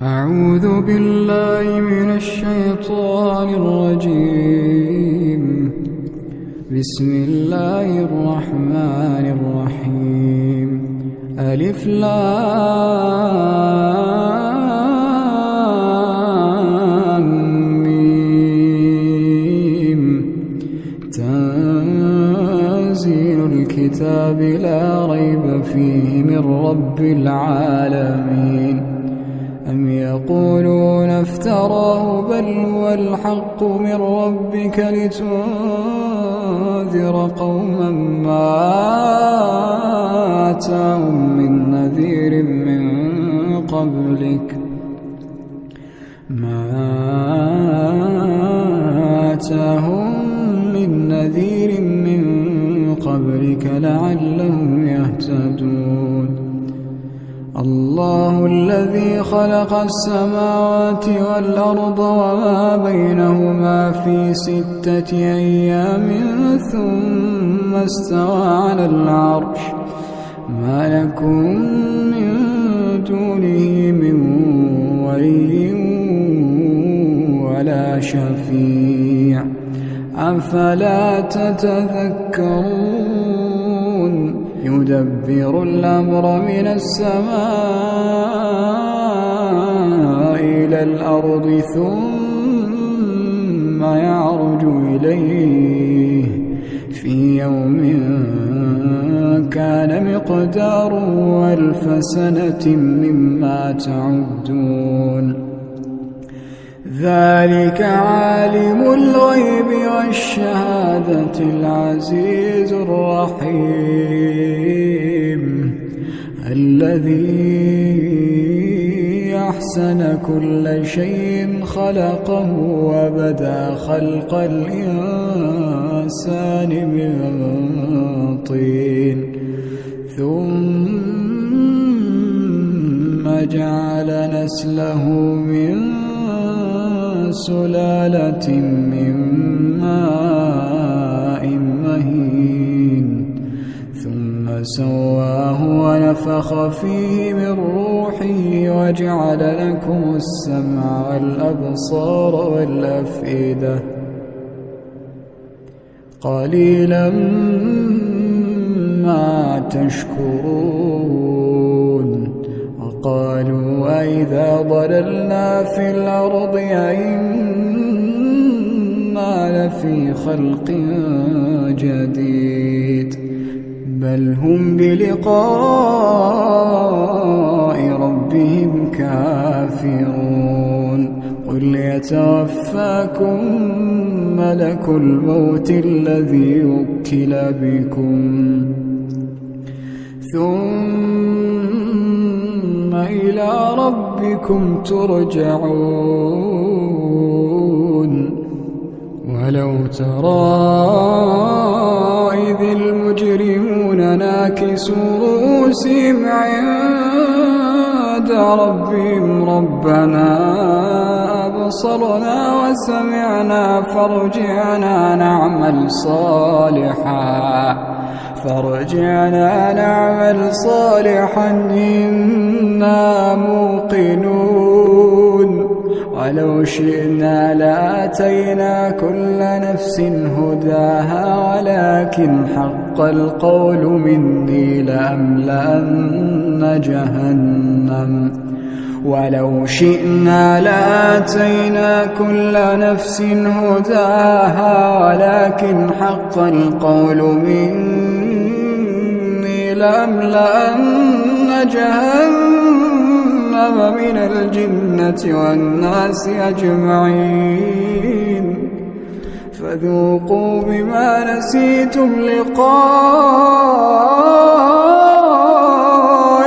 أعوذ بالله من الشيطان الرجيم. بسم الله الرحمن الرحيم. ألف لام ميم. تنزيل الكتاب لا ريب فيه من رب العالمين. أم يقولون افتراه بل هو الحق من ربك لتنذر قوما ما آتاهم من نذير من قبلك لعلهم يهتدون. الله الذي خلق السماوات والأرض وما بينهما في 6 أيام ثم استوى على العرش. ما لكم من دونه من ولي ولا شفيع أفلا تتذكرون. يدبر الأمر من السماء إلى الأرض ثم يعرج إليه في يوم كان مقداره 1000 سنة مما تعدون. ذلك عالم الغيب والشهادة العزيز الرحيم الذي أحسن كل شيء خلقه وبدأ خلق الإنسان من طين ثم جعل نسله من سلالة من ماء مهين ثم سواه ونفخ فيه من روحه وجعل لكم السمع والأبصار والأفئدة قليلا ما تشكرون. وقالوا أئذا ضللنا في الأرض أئنا لفي خلق جديد بل هم بلقاء ربهم كافرون. قل يتوفاكم ملك الموت الذي وكل بكم ثم إلى ربكم ترجعون. ولو ترى إذ المجرمون ناكسوا رؤوسهم عند ربهم ربنا أبصرنا وسمعنا فارجعنا نعمل صالحا إنا موقنون. ولو شئنا لآتينا كل نفس هداها ولكن حق القول مني لأملأن جهنم. ولو شئنا لآتينا كل نفس هداها ولكن حق القول مني لأملأن جهنم من الجنة والناس أجمعين. فذوقوا بما نسيتم لقاء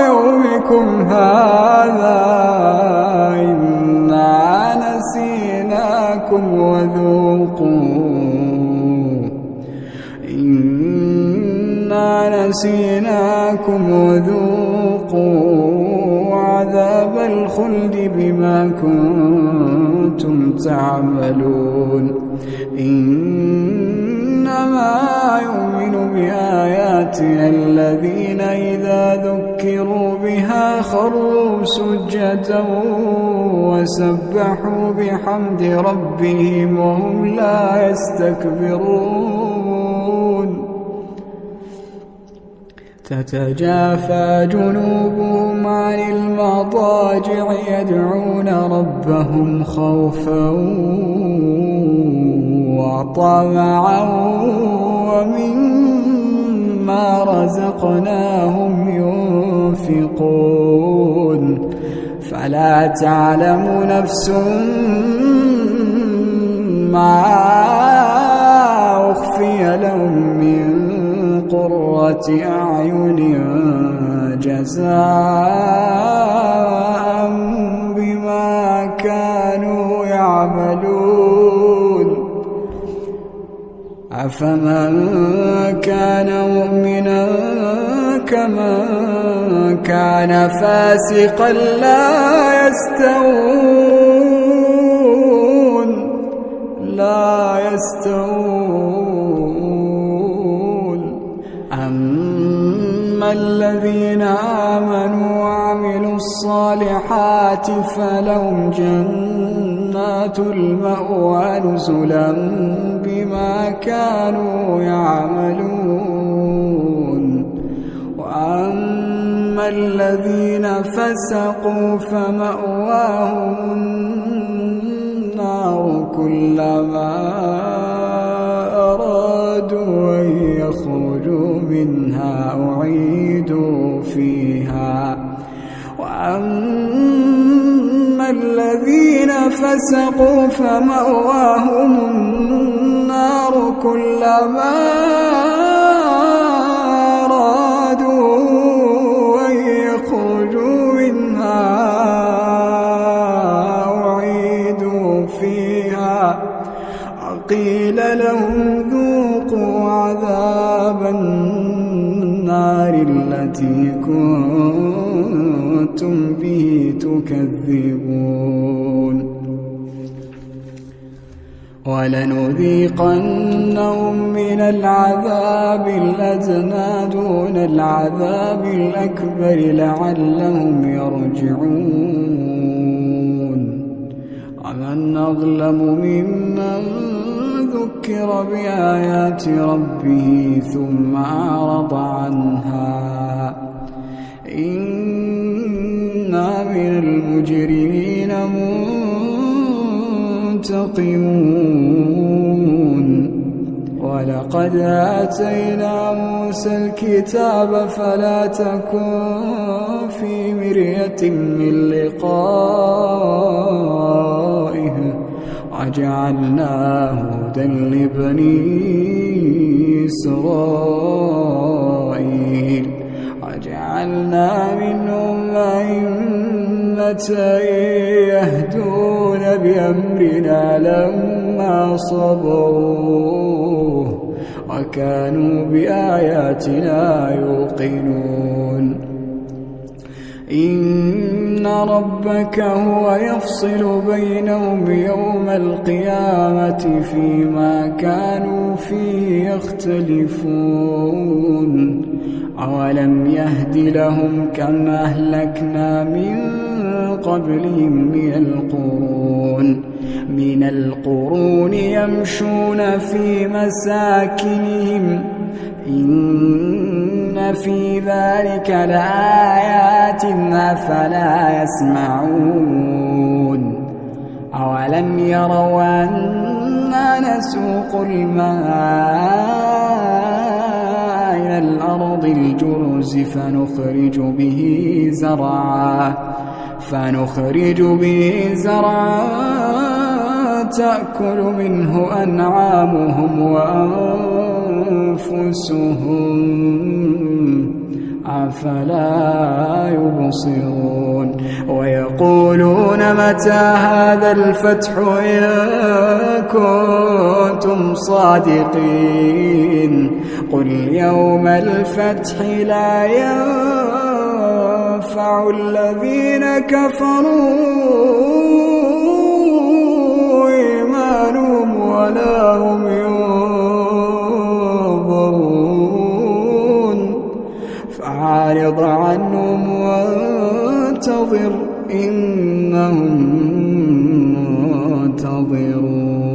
يومكم هذا إنا نسيناكم وذوقوا عذاب الخلد بما كنتم تعملون. إنما يؤمن بآياتنا الذين إذا ذكروا بها خروا سجدا وسبحوا بحمد ربهم وهم لا يستكبرون تتجافى جنوبهم عن المضاجع يدعون ربهم خوفا وطمعا ومما رزقناهم ينفقون فلا تعلم نفس ما أخفي لهم من قرة أعين جزاء بما كانوا يعملون أفمن كان مؤمنا كمن كان فاسقا لا يستوون أما الذين آمنوا وعملوا الصالحات فلهم جنات المأوى نزلا بما كانوا يعملون وأما الذين فسقوا فمأواهم النار كلما أرادوا أن يخرجوا منها أعيدوا فيها وأما الذين فسقوا فمأواهم النار كلما أرادوا أن يخرجوا منها أعيدوا فيها وقيل لهم ذوقوا عذاب النار التي كنتم به تكذبون ولنذيقنهم من العذاب الأدنى دون العذاب الأكبر لعلهم يرجعون ومن أظلم ممن ذكر بآيات ربه ثم أعرض عنها إنا من المجرمين منتقمون ولقد آتينا موسى الكتاب فلا تكن في مرية من لقائه وجعلناه هدى لبني إسرائيل وجعلنا منهم أئمة يهدون بأمرنا لما صبروا وكانوا بآياتنا يوقنون إن ربك هو يفصل بينهم يوم القيامة فيما كانوا فيه يختلفون أولم يهد لهم كم أهلكنا من قبلهم من القرون يمشون في مساكنهم إن في ذلك لآيات أفلا يسمعون أولم يروا أنا نسوق الماء إلى الأرض الجرز فنخرج به زرعا تأكل منه أنعامهم وأنفسهم أفلا يبصرون ويقولون متى هذا الفتح إن كنتم صادقين قل يوم الفتح لا ينفع الذين كفروا إيمانهم ولا هم ينظرون فانتظر إنهم منتظرون